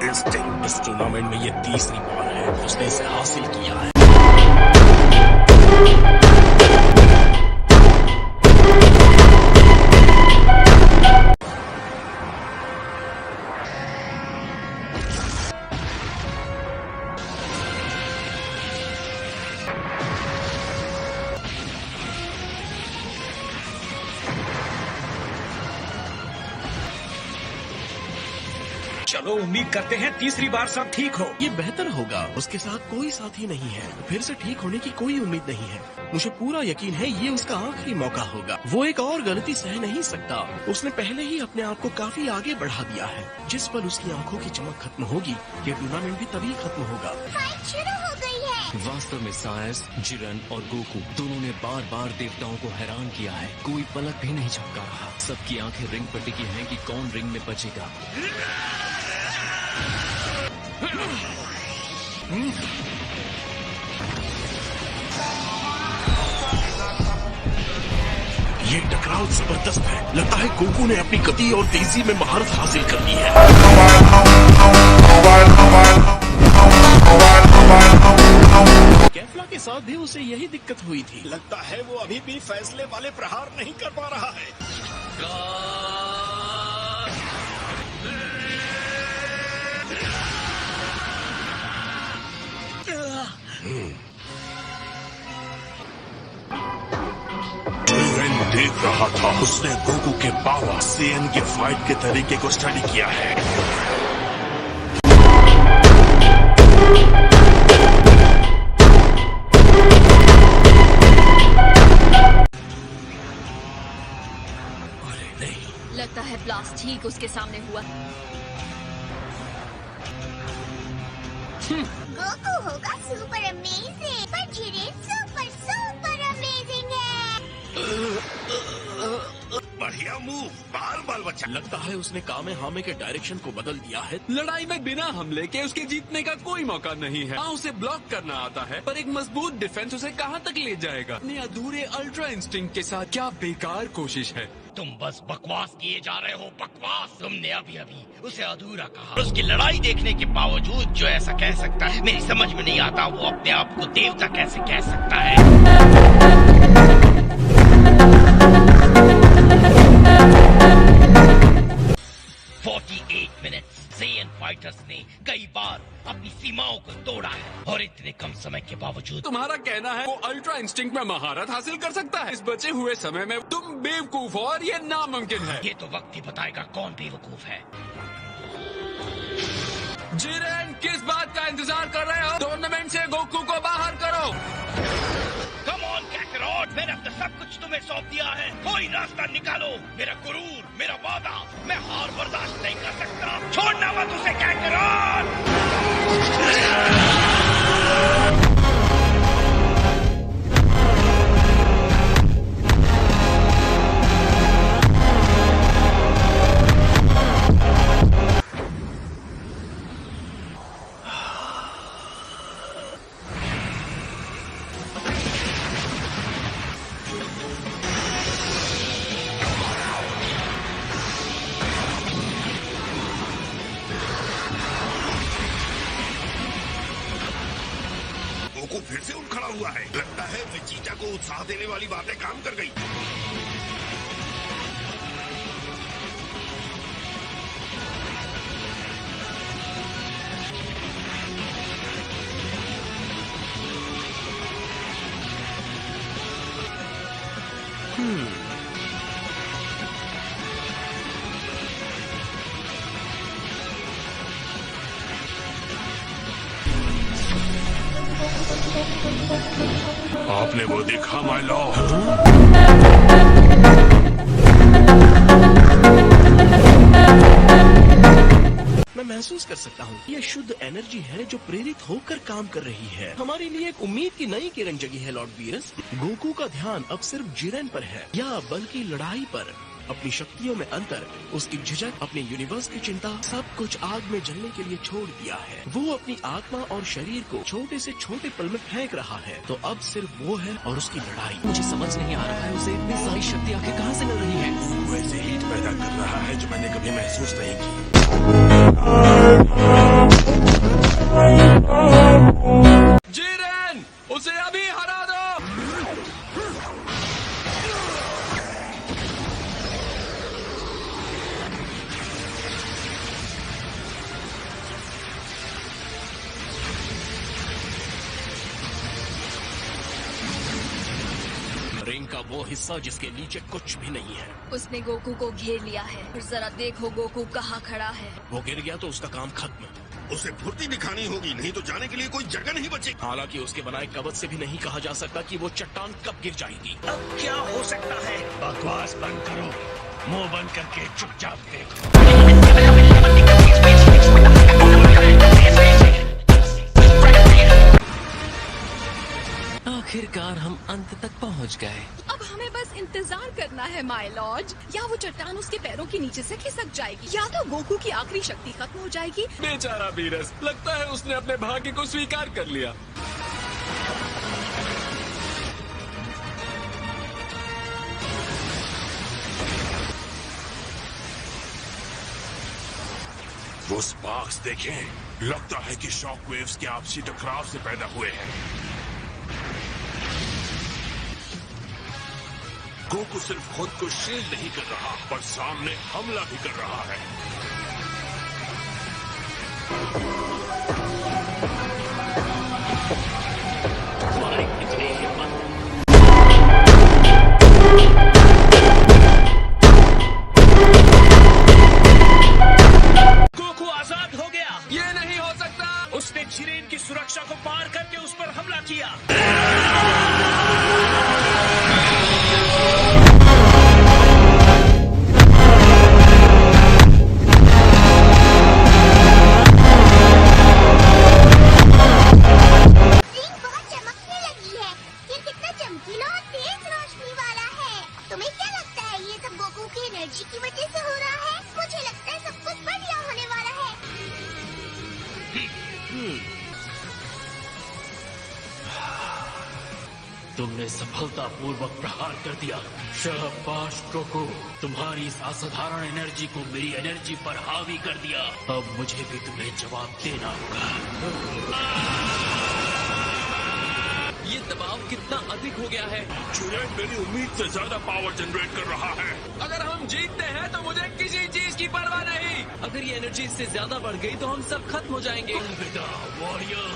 Instinct. इस tournament में ये तीसरी बार है उसने इसे हासिल किया है। चलो उम्मीद करते हैं तीसरी बार सब ठीक हो। ये बेहतर होगा। उसके साथ कोई साथी नहीं है, फिर से ठीक होने की कोई उम्मीद नहीं है। मुझे पूरा यकीन है ये उसका आखिरी मौका होगा। वो एक और गलती सह नहीं सकता। उसने पहले ही अपने आप को काफी आगे बढ़ा दिया है। जिस पल उसकी आंखों की चमक खत्म होगी, ये टूर्नामेंट भी तभी खत्म होगा। फाइट शुरू हो गई है। वास्तव में सायस, जिरन और गोकू दोनों ने बार बार देवताओं को हैरान किया है। कोई पलक भी नहीं झपका रहा। सबकी आंखें रिंग पर टिकी हैं कि कौन रिंग में बचेगा। ये टकराव जबरदस्त है। लगता है गोकू ने अपनी गति और तेजी में महारत हासिल कर ली है। कैफला के साथ भी उसे यही दिक्कत हुई थी। लगता है वो अभी भी फैसले वाले प्रहार नहीं कर पा रहा है। देख रहा था, उसने गोकू के पावर सेन के फाइट के तरीके को स्टडी किया है। अरे नहीं, लगता है ब्लास्ट ठीक उसके सामने हुआ। गोकू होगा सुपर अमेजिंग, पर जिरेन सुपर सुपर अमेजिंग है। बढ़िया मूव, बाल बच्चा। लगता है उसने कामे हामे के डायरेक्शन को बदल दिया है। लड़ाई में बिना हमले के उसके जीतने का कोई मौका नहीं है। हाँ, उसे ब्लॉक करना आता है, पर एक मजबूत डिफेंस उसे कहाँ तक ले जाएगा। अपने अधूरे अल्ट्रा इंस्टिंक्ट के साथ क्या बेकार कोशिश है। तुम बस बकवास किए जा रहे हो, बकवास। तुमने अभी अभी उसे अधूरा कहा। उसकी लड़ाई देखने के बावजूद जो ऐसा कह सकता है, मेरी समझ में नहीं आता वो अपने आप को देवता कैसे कह सकता है। 48 मिनट्स सेयन फाइटर्स ने कई बार अपनी सीमाओं को तोड़ा है, और इतने कम समय के बावजूद तुम्हारा कहना है वो अल्ट्रा इंस्टिंक्ट में महारत हासिल कर सकता है। इस बचे हुए समय में तुम बेवकूफ हो और ये नामुमकिन है। ये तो वक्त ही बताएगा कौन बेवकूफ है। जिरेन, किस बात का इंतजार कर रहे हो? टूर्नामेंट से गोकू को बाहर करो। कम ऑन कैकरॉट, मैंने अब तक सब कुछ तुम्हें सौंप दिया है। कोई रास्ता निकालो। मेरा गुरूर, मेरा वादा, मैं हार बर्दाश्त नहीं कर सकता। छोड़ना मत उसे कैकरॉट। गोकू फिर से उठ खड़ा हुआ है। लगता है विजीटा को उत्साह देने वाली बातें काम कर गई। आपने वो देखा माय लॉर्ड? मैं महसूस कर सकता हूँ ये शुद्ध एनर्जी है जो प्रेरित होकर काम कर रही है। हमारे लिए एक उम्मीद की नई किरण जगी है लॉर्ड वीरस। गोकू का ध्यान अब सिर्फ जिरेन पर है, या बल्कि लड़ाई पर। अपनी शक्तियों में अंतर, उसकी झिझक, अपने यूनिवर्स की चिंता, सब कुछ आग में जलने के लिए छोड़ दिया है। वो अपनी आत्मा और शरीर को छोटे से छोटे पल में फेंक रहा है। तो अब सिर्फ वो है और उसकी लड़ाई। मुझे समझ नहीं आ रहा है उसे इतनी सारी शक्ति आखिर कहाँ से मिल रही है। वैसे हीट पैदा कर रहा है जो मैंने कभी महसूस नहीं की। वो हिस्सा जिसके नीचे कुछ भी नहीं है। उसने गोकू को घेर लिया है और जरा देखो गोकू कहाँ खड़ा है। वो गिर गया तो उसका काम खत्म। उसे फुर्ती दिखानी होगी, नहीं तो जाने के लिए कोई जगह नहीं बचेगी। हालांकि उसके बनाए कवच से भी नहीं कहा जा सकता कि वो चट्टान कब गिर जाएगी। अब क्या हो सकता है? बकवास बंद करो, मुंह बंद करके चुपचाप देखो। आखिरकार हम अंत तक पहुंच गए। अब हमें बस इंतजार करना है माय लॉर्ड। या वो चट्टान उसके पैरों के नीचे से खिसक जाएगी, या तो गोकू की आखिरी शक्ति खत्म हो जाएगी। बेचारा बीरस, लगता है उसने अपने भाग्य को स्वीकार कर लिया। वो स्पार्क्स देखें, लगता है कि शॉक वेव्स के आपसी टकराव से पैदा हुए हैं। गोकू सिर्फ खुद को शील्ड नहीं कर रहा, पर सामने हमला भी कर रहा है। तुम्हारी कितनी हिम्मत! गोकू आजाद हो गया। ये नहीं हो सकता। उसने जिरेन की सुरक्षा को पार करके उस पर हमला किया। रिंग बहुत चमकने लगी है। ये कितना चमकीला और तेज रोशनी वाला है। तुम्हें क्या लगता है ये सब गोकू की एनर्जी की वजह से हो रहा है? मुझे लगता है सब कुछ बढ़िया होने वाला है। तुमने सफलतापूर्वक प्रहार कर दिया। शाबाश गोकू, तुम्हारी इस असाधारण एनर्जी को मेरी एनर्जी पर हावी कर दिया। अब मुझे भी तुम्हें जवाब देना होगा। ये दबाव कितना अधिक हो गया है। जिरेन मेरी उम्मीद से ज्यादा पावर जनरेट कर रहा है। अगर हम जीतते हैं तो मुझे किसी चीज की परवाह नहीं। अगर ये एनर्जी इससे ज्यादा बढ़ गई तो हम सब खत्म हो जाएंगे। अलविदा वॉरियर।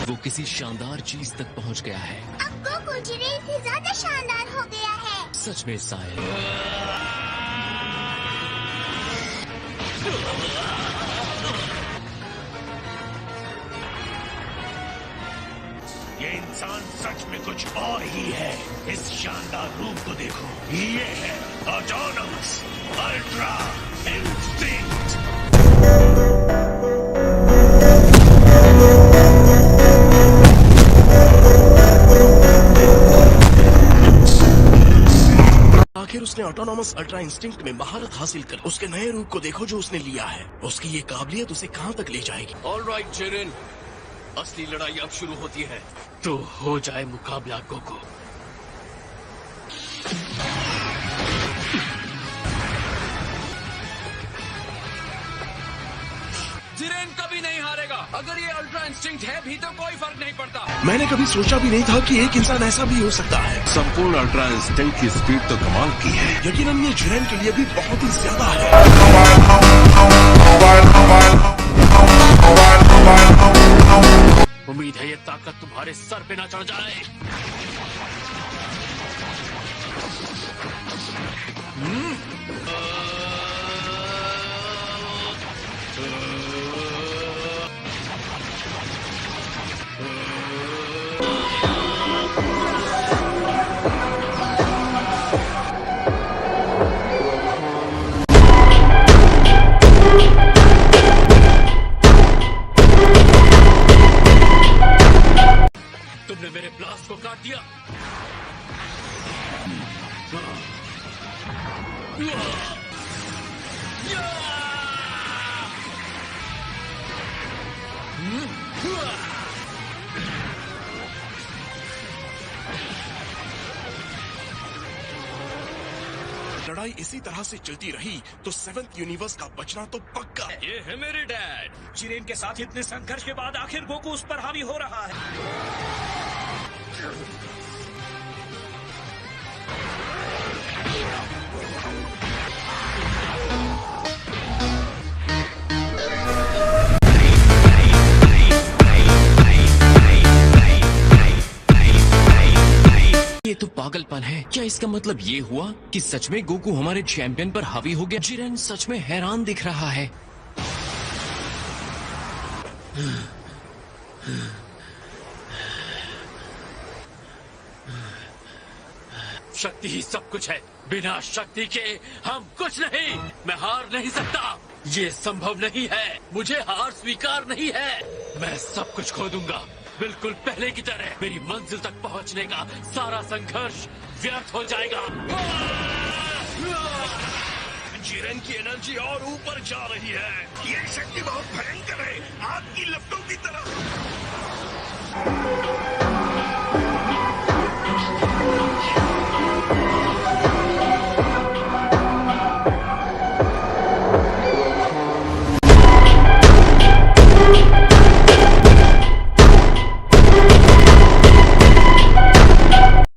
वो किसी शानदार चीज तक पहुंच गया है। अब गोकू जिरेन से ज्यादा शानदार हो गया है। सच में साहिल। ये इंसान सच में कुछ और ही है। इस शानदार रूप को देखो, ये है ऑटोनमस अल्ट्रा इंस्टिंक्ट। आखिर उसने ऑटोनॉमस अल्ट्रा इंस्टिंक्ट में महारत हासिल कर उसके नए रूप को देखो जो उसने लिया है। उसकी ये काबिलियत उसे कहां तक ले जाएगी। ऑलराइट जिरेन, असली लड़ाई अब शुरू होती है। तो हो जाए मुकाबला गोकू। जिरेन कभी नहीं हारेगा। अगर ये अल्ट्रा इंस्टिंक्ट है भी तो कोई फर्क नहीं पड़ता। मैंने कभी सोचा भी नहीं था कि एक इंसान ऐसा भी हो सकता है। संपूर्ण अल्ट्रा इंस्टिंक्ट की स्पीड तो कमाल की है। यकीनन ये जिरेन के लिए भी बहुत ही ज्यादा है। उम्मीद है ये ताकत तुम्हारे सर पे ना चढ़ जाए। तुमने मेरे ब्लास्ट को काट दिया। लड़ाई इसी तरह से चलती रही तो 7th यूनिवर्स का बचना तो पक्का है। ये है मेरे डैड। जिरेन के साथ इतने संघर्ष के बाद आखिर गोकू उस पर हावी हो रहा है। ये तो पागलपन है। क्या इसका मतलब ये हुआ कि सच में गोकू हमारे चैंपियन पर हावी हो गया? जिरेन सच में हैरान दिख रहा है। शक्ति ही सब कुछ है। बिना शक्ति के हम कुछ नहीं। मैं हार नहीं सकता। ये संभव नहीं है। मुझे हार स्वीकार नहीं है। मैं सब कुछ खो दूंगा, बिल्कुल पहले की तरह। मेरी मंजिल तक पहुंचने का सारा संघर्ष व्यर्थ हो जाएगा। जिरेन की एनर्जी और ऊपर जा रही है। ये शक्ति बहुत भयंकर है, आग की लपटों की तरह।